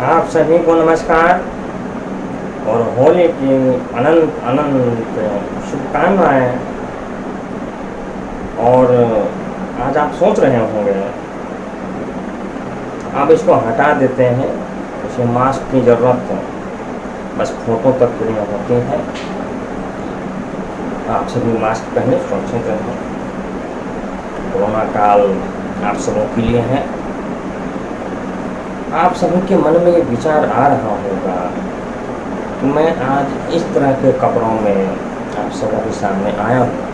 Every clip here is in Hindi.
आप सभी को नमस्कार और होली की अनंत अनंत शुभकामनाएं। और आज आप सोच रहे होंगे आप इसको हटा देते हैं, इसे मास्क की ज़रूरत है, बस फोटो तक के लिए होती है। आप सभी मास्क पहने, सुरक्षित रहें। कोरोना काल आप सबों के लिए है। आप सभी के मन में ये विचार आ रहा होगा कि मैं आज इस तरह के कपड़ों में आप सबों के सामने आया हूँ।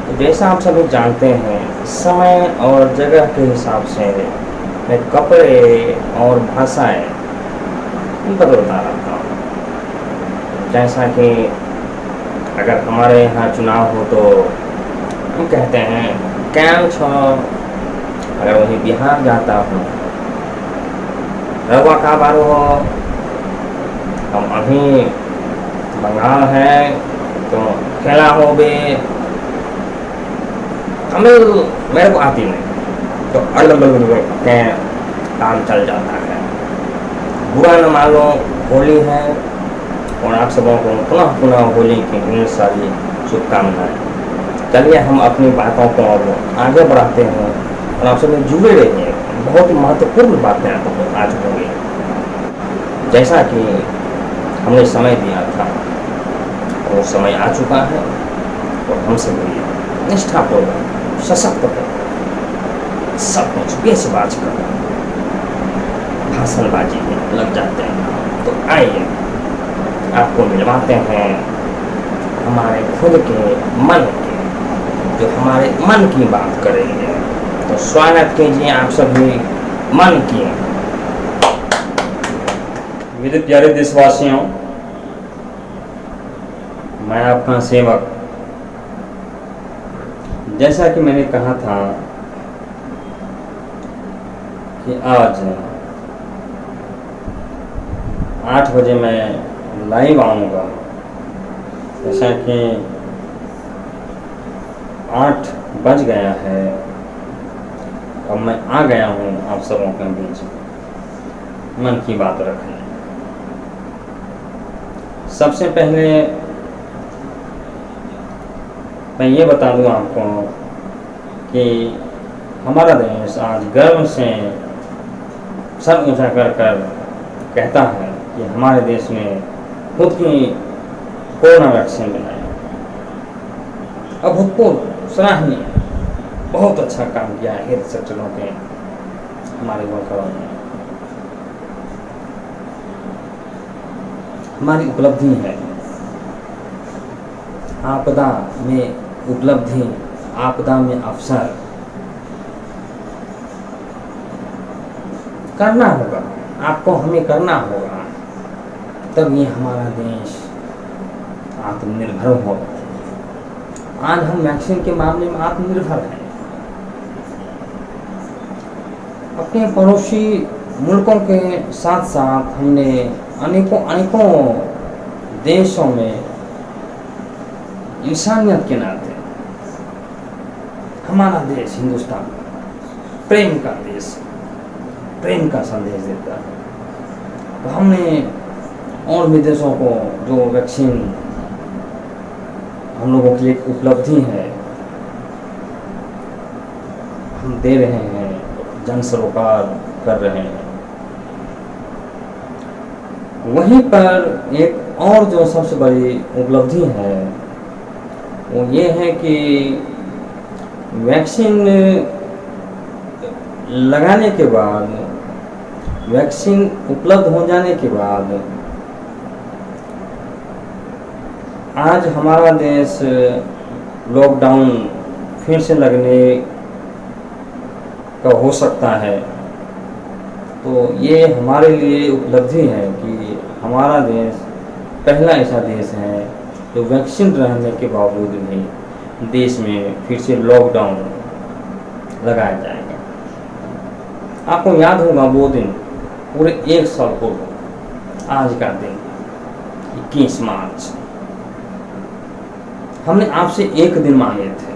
तो जैसा आप सभी जानते हैं, समय और जगह के हिसाब से मैं कपड़े और भाषाएं बदलता रहता हूँ। जैसा कि अगर हमारे यहाँ चुनाव हो तो हम कहते हैं कैम छो। अगर वही बिहार जाता हूँ, रवा का बारो हो, हम अभी बंगाल है तो खेला हो बे, तमिल मेरे को आती नहीं तो के काम चल जाता है। बुरा न मान लो, होली है और आप सबों को पुनः पुनः होली की ढेर सारी शुभकामनाएं। चलिए हम अपनी बातों को अब आगे बढ़ाते हैं और आप सभी जुड़े रहिए। बहुत ही महत्वपूर्ण बातें आज होंगी। जैसा कि हमने समय दिया था वो समय आ चुका है और हम सभी निष्ठापूर्वक सशक्त होकर सब कुछ बेसबाज कर भाषणबाजी में लग जाते हैं। तो आइए आपको मिलवाते हैं हमारे खुद के मन के, जो हमारे मन की बात करेंगे। तो स्वागत कीजिए आप सभी मन की। मेरे प्यारे देशवासियों, मैं आपका सेवक। जैसा कि मैंने कहा था कि आज 8 बजे मैं लाइव आऊँगा। जैसा कि 8 बज गया है, अब मैं आ गया हूँ आप सबों के बीच मन की बात रखने। सबसे पहले मैं ये बता दूँ आपको कि हमारा देश आज गर्व से सर ऊंचा कर कर कहता है कि हमारे देश में खुद की कोरोना वैक्सीन बनाई। अभूतपूर्व, सराहनीय, बहुत अच्छा काम किया है हेल्थ सेक्टरों के हमारे वर्करों ने। हमारी उपलब्धि है आपदा में उपलब्धि, आपदा में अवसर। करना होगा, आपको हमें करना होगा, तब ये हमारा देश आत्मनिर्भर होगा। आज हम वैक्सीन के मामले में आत्मनिर्भर हैं। अपने पड़ोसी मुल्कों के साथ साथ हमने अनेकों देशों में इंसानियत के नाते, हमारा देश हिंदुस्तान प्रेम का देश, प्रेम का संदेश देता है। तो हमने और भी देशों को जो वैक्सीन हम लोगों के लिए उपलब्धि है हम दे रहे हैं, जन सरोकार कर रहे हैं। वहीं पर एक और जो सबसे बड़ी उपलब्धि है वो ये है कि वैक्सीन लगाने के बाद, वैक्सीन उपलब्ध हो जाने के बाद आज हमारा देश लॉकडाउन फिर से लगने का हो सकता है। तो ये हमारे लिए उपलब्धि है कि हमारा देश पहला ऐसा देश है जो वैक्सीन रहने के बावजूद भी देश में फिर से लॉकडाउन लगाया जाएगा। आपको याद होगा वो दिन, पूरे 1 साल पूर्व आज का दिन 21 मार्च, हमने आपसे 1 दिन मांगे थे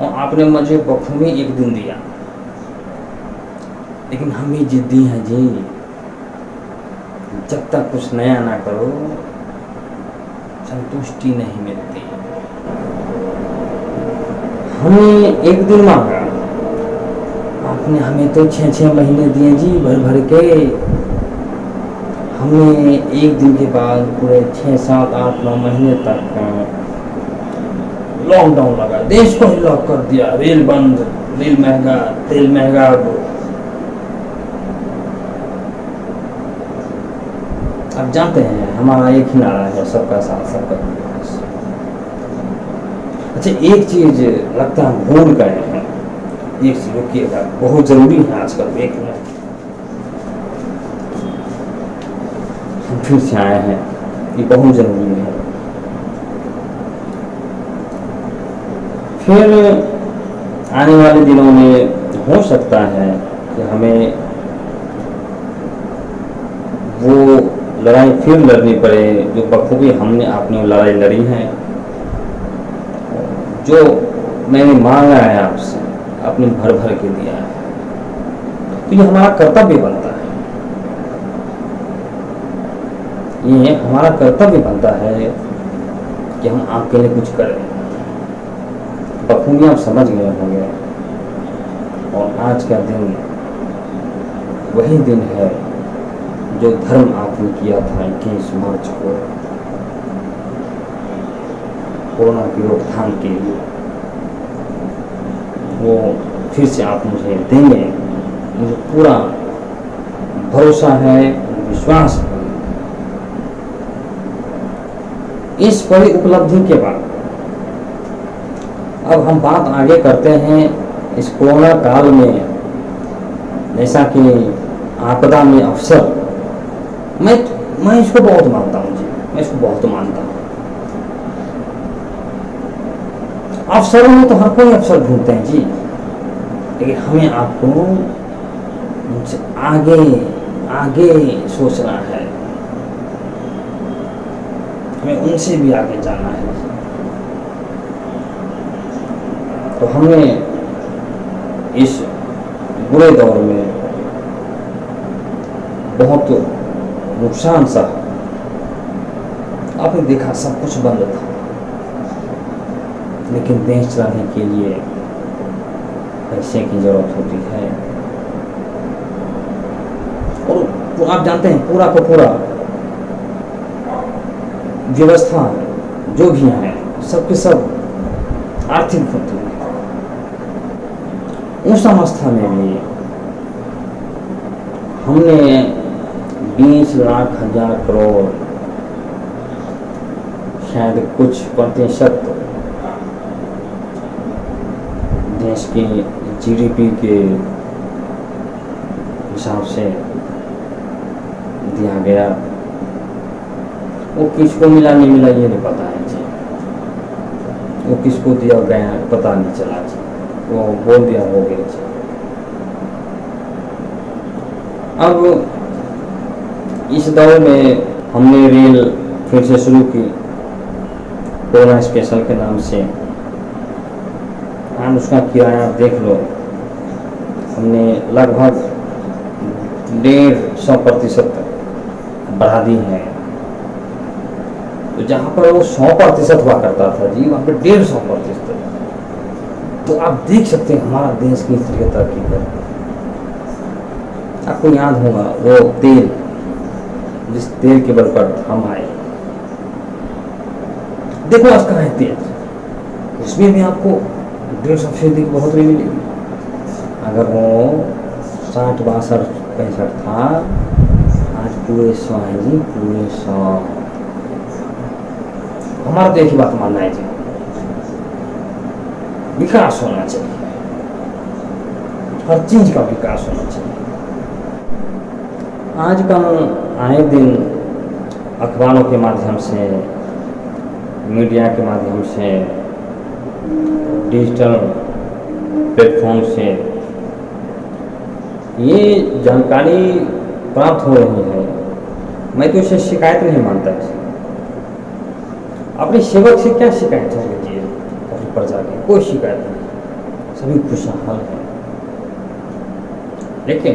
और आपने मुझे बखूबी 1 दिन दिया। लेकिन हम भी जिद्दी हैं जी, जब तक कुछ नया ना करो संतुष्टि नहीं मिलती। हमने एक दिन मांगा, आपने हमें तो 6-6 महीने दिए जी भर भर के। हमने एक दिन के बाद पूरे 6-7-8-9 महीने तक लॉकडाउन लगा, देश को ही लॉक कर दिया, रेल बंद, रेल महंगा, तेल महंगा। आप जानते हैं हमारा एक ही नारा है, सबका साथ सबका विकास। अच्छा, एक चीज लगता है भूल गए हैं, एक चीज रुकिएगा, बहुत जरूरी है आजकल। एक मिनट, हम फिर से आए हैं, ये बहुत जरूरी है। फिर आने वाले दिनों में हो सकता है कि हमें वो लड़ाई फिर लड़नी पड़े जो बखूबी हमने आपने लड़ाई लड़ी है। जो मैंने मांगा है आपसे, आपने भर भर के दिया है, तो ये हमारा कर्तव्य बनता है, ये हमारा कर्तव्य बनता है कि हम आपके लिए कुछ करें। बखूबी आप समझ गए होंगे, और आज का दिन वही दिन है जो धर्म आपने किया था 21 मार्च को कोरोना की रोकथाम के लिए, वो फिर से आप मुझे देंगे, मुझे पूरा भरोसा है, विश्वास है। इस बड़ी उपलब्धि के बाद अब हम बात आगे करते हैं इस कोरोना काल में, जैसा कि आपदा में अवसर, मैं इसको बहुत मानता हूँ जी, मैं इसको बहुत मानता हूँ। अवसरों में तो हर कोई अवसर ढूंढते हैं जी, लेकिन हमें आपको उनसे आगे आगे सोचना है, हमें उनसे भी आगे जाना है। तो हमने इस बुरे दौर में बहुत नुकसान सहा। आपने देखा सब कुछ बंद था, लेकिन देश चलाने के लिए पैसे की जरूरत होती है। और आप जानते हैं पूरा का पूरा व्यवस्था जो भी है सबके सब आर्थिक होती है। उस अवस्था में भी हमने 20 लाख हजार करोड़, शायद कुछ प्रतिशत देश की जीडीपी के हिसाब से दिया गया। वो किसको मिला नहीं मिला ये नहीं पता है जी, वो किसको दिया गया पता नहीं चला जी, वो बोल दिया हो गया जी। अब इस दौर में हमने रेल फिर से शुरू की कोरोना स्पेशल के नाम से। आज उसका किराया देख लो, हमने लगभग 150% बढ़ा दी है। तो जहाँ पर वो 100% हुआ करता था जी, वहाँ पर 150%। तो आप देख सकते हैं हमारा देश किस तरह तरक्की कर। आपको याद होगा वो तेल, जिस तेल के बल पर हम आए, देखो आज कहाँ है तेल, इसमें भी आपको 150% की बढ़ोतरी मिलेगी। अगर वो 60, 62, 65 था, आज पूरे 100 है जी, पूरे 100। हमारा तो एक ही बात मानना है जी, विकास होना चाहिए, हर चीज का विकास होना चाहिए। आजकल आए दिन अखबारों के माध्यम से, मीडिया के माध्यम से, डिजिटल प्लेटफॉर्म से ये जानकारी प्राप्त हो रही है। मैं तो इसे शिकायत नहीं मानता। अपने सेवक से क्या शिकायत है जी, अपनी प्रजा की कोई शिकायत नहीं, सभी खुशहाल है। लेकिन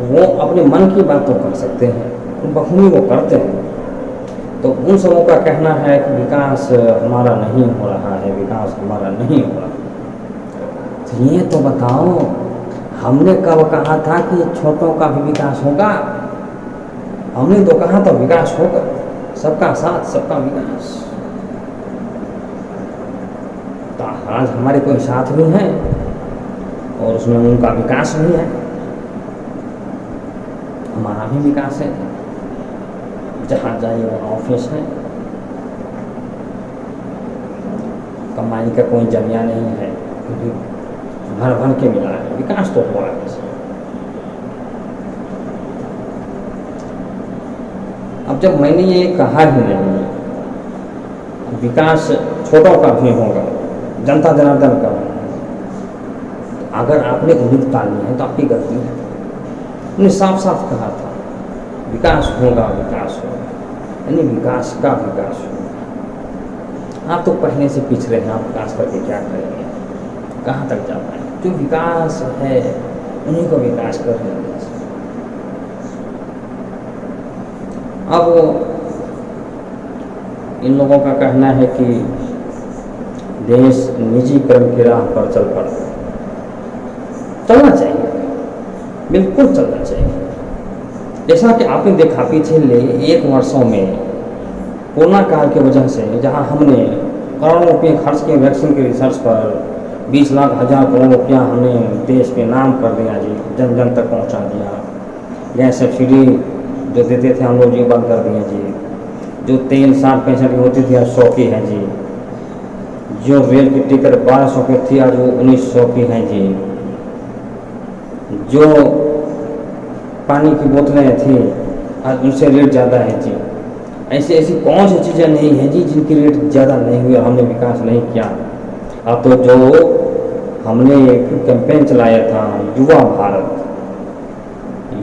वो अपने मन की बात तो कर सकते हैं, बखूबी वो करते हैं। तो उन सबों का कहना है कि विकास हमारा नहीं हो रहा है, विकास हमारा नहीं हो रहा। तो ये तो बताओ, हमने कब कहा था कि छोटों का भी विकास होगा? हमने तो कहा था विकास होगा, सबका साथ सबका विकास। तो आज हमारे कोई साथ भी हैं और उसमें उनका विकास भी है, हमारा भी विकास है। जहाँ जाइए वो ऑफिस है, कमाई का कोई जरिया नहीं है, क्योंकि भर भर के मिला है, विकास तो हुआ है। अब जब मैंने ये कहा ही नहीं, विकास छोटों का भी होगा, जनता जनार्दन का, अगर आपने उम्मीद पाली है तो आपकी गलती है। उन्हें साफ साफ कहा था विकास होगा, विकास होगा, यानी विकास का विकास होगा। आप तो पहले से पिछड़े हैं, आप विकास करके क्या करेंगे, कहाँ तक जा पाएंगे? जो विकास है उन्हीं को विकास कर रहे हैं। अब इन लोगों का कहना है कि देश निजीकरण की राह पर चल पड़ा। चलना चाहिए, बिल्कुल चलना चाहिए। जैसा कि आपने देखा पिछले 1 वर्षों में कोरोना काल की वजह से, जहां हमने करोड़ों रुपये खर्च किए वैक्सीन के रिसर्च पर, 20 लाख हज़ार करोड़ रुपया हमने देश के नाम कर दिया जी, जन जन तक पहुंचा दिया। गैस सब्सिडी जो देते थे हम लोग जी बंद कर दिए जी। जो तेल 60-65 की होती थी आज 100 की है जी। जो रेल की टिकट 1200 की थी आज वो 1900 की है जी। जो पानी की बोतलें थी आज उनसे रेट ज़्यादा है जी। ऐसी ऐसी कौन सी चीज़ें नहीं हैं जी जिनकी रेट ज़्यादा नहीं हुई और हमने विकास नहीं किया। अब तो जो हमने एक कैंपेन चलाया था युवा भारत,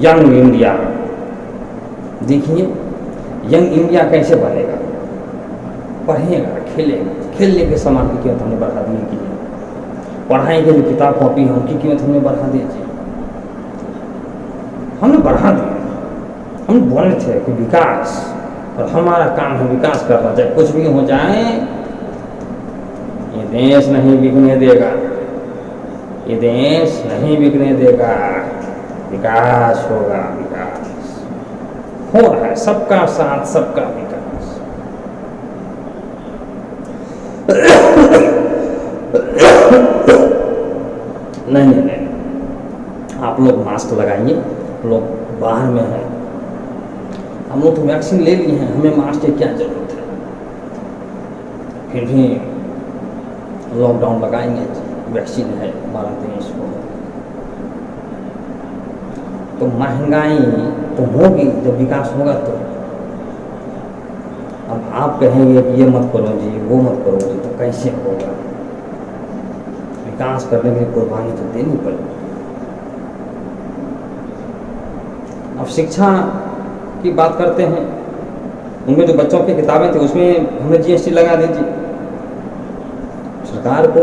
यंग इंडिया, देखिए यंग इंडिया कैसे बनेगा? पढ़ेगा, खेलेगा, खेलने के सामान की कीमत हमने बढ़ा दी की, पढ़ाई के जो किताब कॉपी है उनकी कीमत हमने बढ़ा दी थी, हमने बढ़ा दिया। हम बोले थे कि विकास, और हमारा काम है विकास करना, चाहे कुछ भी हो जाए ये देश नहीं बिकने देगा, ये देश नहीं बिकने देगा, विकास होगा, विकास हो रहा है, सबका साथ सबका विकास। नहीं नहीं नहीं, आप लोग मास्क लगाइए, लोग बाहर में हैं, हम लोग तो वैक्सीन ले लिए हैं, हमें मास्क की क्या जरूरत है? फिर भी लॉकडाउन लगाएंगे, वैक्सीन है हमारा देश को। तो महंगाई तो होगी, जब विकास होगा तो। अब आप कहेंगे कि ये मत करो जी, वो मत करो जी, तो कैसे होगा? विकास करने के लिए कुर्बानी तो देनी पड़ेगी। अब शिक्षा की बात करते हैं, उनमें जो बच्चों की किताबें थी उसमें हमने GST लगा दी जी। सरकार को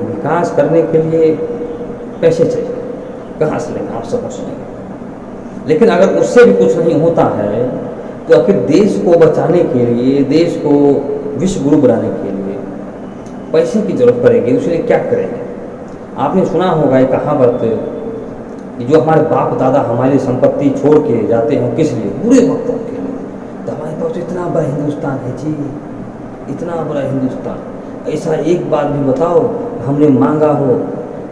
विकास करने के लिए पैसे चाहिए, कहाँ से लेंगे? आप सब सुनेंगे। लेकिन अगर उससे भी कुछ नहीं होता है तो आखिर देश को बचाने के लिए, देश को विश्व गुरु बनाने के लिए पैसे की जरूरत पड़ेगी, उसके लिए क्या करेंगे? आपने सुना होगा एक कहावत कि जो हमारे बाप दादा हमारी संपत्ति छोड़ के जाते हैं, किस लिए? बुरे वक्तों के लिए। तो हमारे पास इतना बड़ा हिंदुस्तान है जी, इतना बड़ा हिंदुस्तान, ऐसा एक बात भी बताओ हमने मांगा हो,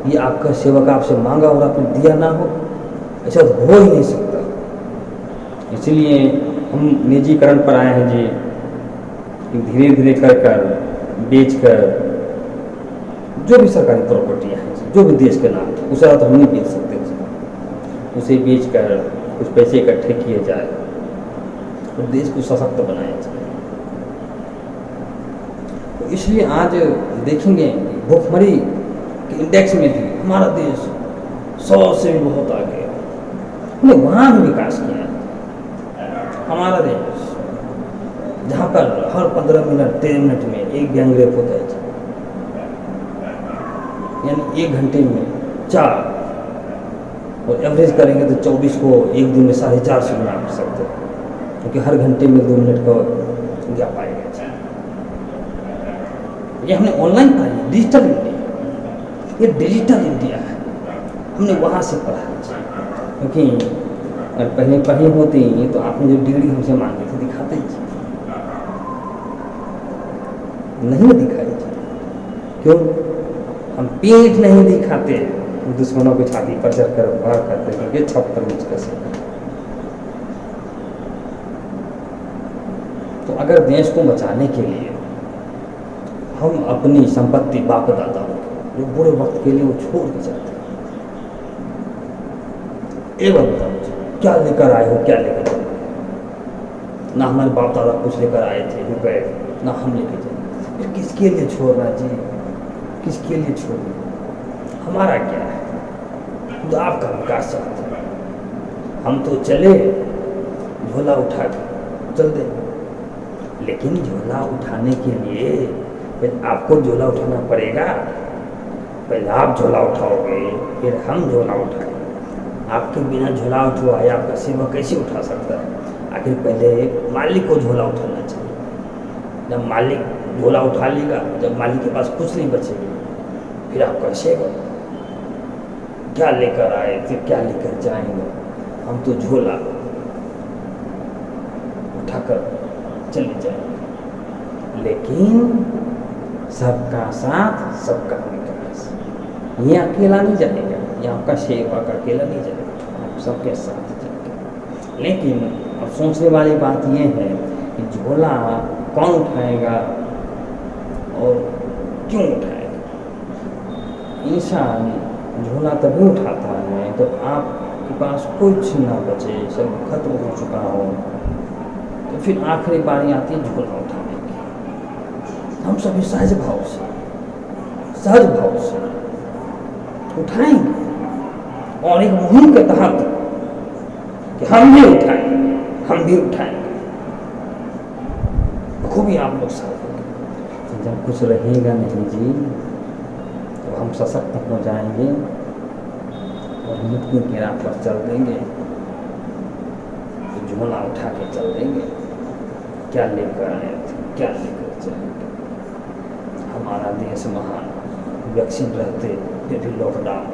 ये आपका सेवक आपसे मांगा और आपने दिया ना हो? ऐसा तो हो ही नहीं सकता। इसलिए हम निजीकरण पर आए हैं जी, कि धीरे धीरे कर बेच कर जो भी सरकारी प्रॉपर्टियाँ हैं, जो भी देश के नाम है, उसे तो हम नहीं बेच सकते, उसे बेच कर कुछ पैसे इकट्ठे किए जाए और देश को सशक्त बनाया जाए। तो इसलिए आज देखेंगे भूखमरी के इंडेक्स में भी हमारा देश 100 से भी बहुत आगे है, हमने वहाँ भी विकास किया है। हमारा देश जहाँ पर हर 15 मिनट 13 मिनट में एक गैंग रेप होता है, यानी 1 घंटे में 4, और एवरेज करेंगे तो 24 को एक दिन में 450 गुना कर सकते हैं, क्योंकि हर घंटे में 2 मिनट का गैप आएगा। ये हमने ऑनलाइन पढ़ा है, डिजिटल इंडिया, ये डिजिटल इंडिया है, हमने वहाँ से पढ़ा है। क्योंकि अगर पहले पढ़ी होती तो आपने जो डिग्री हमसे मांगी थी दिखाते ही नहीं दिखाई थी। क्यों? हम पीठ नहीं दिखाते, दुश्मनों की छाती पर चढ़कर वार करते, क्योंकि छप पर मुझ कैसे। तो अगर देश को बचाने के लिए हम अपनी संपत्ति बाप दादाओं जो बुरे वक्त के लिए वो छोड़ के जाते हैं, एक बार बताओ क्या लेकर आए हो, क्या लेकर जाओ? ना हमारे बाप दादा कुछ लेकर आए थे जो गए, ना हम लेकर जाए। फिर किसके लिए छोड़ना जी, किसके लिए छोड़ना? हमारा क्या है? तो आपका विकास चाहते हैं, हम तो चले झोला उठा के चल दें, लेकिन झोला उठाने के लिए फिर आपको झोला उठाना पड़ेगा। पहले आप झोला उठाओगे, फिर हम झोला उठाएंगे। आपके बिना झोला उठवाए आपका सेवा कैसे उठा सकता है? आखिर पहले मालिक को झोला उठाना चाहिए। जब मालिक झोला उठा लेगा, जब मालिक के पास कुछ नहीं बचेगा, फिर आप कैसे क्या लेकर आए थे, क्या लेकर जाएंगे? हम तो झोला उठाकर चले जाएंगे, लेकिन सबका साथ सबका विकास। ये अकेला नहीं जाएगा, ये आपका सेवक अकेला नहीं जाएगा, आप सबके साथ जाएगा। लेकिन अब सोचने वाली बात ये है कि झोला कौन उठाएगा और क्यों उठाएगा? इंसान झोला तभी उठाता है तो आपके पास कुछ ना बचे, सब खत्म हो चुका हो, तो फिर आखिरी बारी आती है झोला उठाने की। हम सभी सहज भाव से उठाएंगे, और एक मुहिम के तहत कि हम भी उठाएंगे, खूबी आप लोग साथ देंगे। जब कुछ रहेगा नहीं जी, तो हम सशक्त हो जाएंगे और मुक्ति के राह पर चल देंगे, तो झोला उठा के चल देंगे। क्या लेकर आए थे, क्या लेकर जाएंगे? हमारा देश महान, वैक्सीन रहते फिर भी लॉकडाउन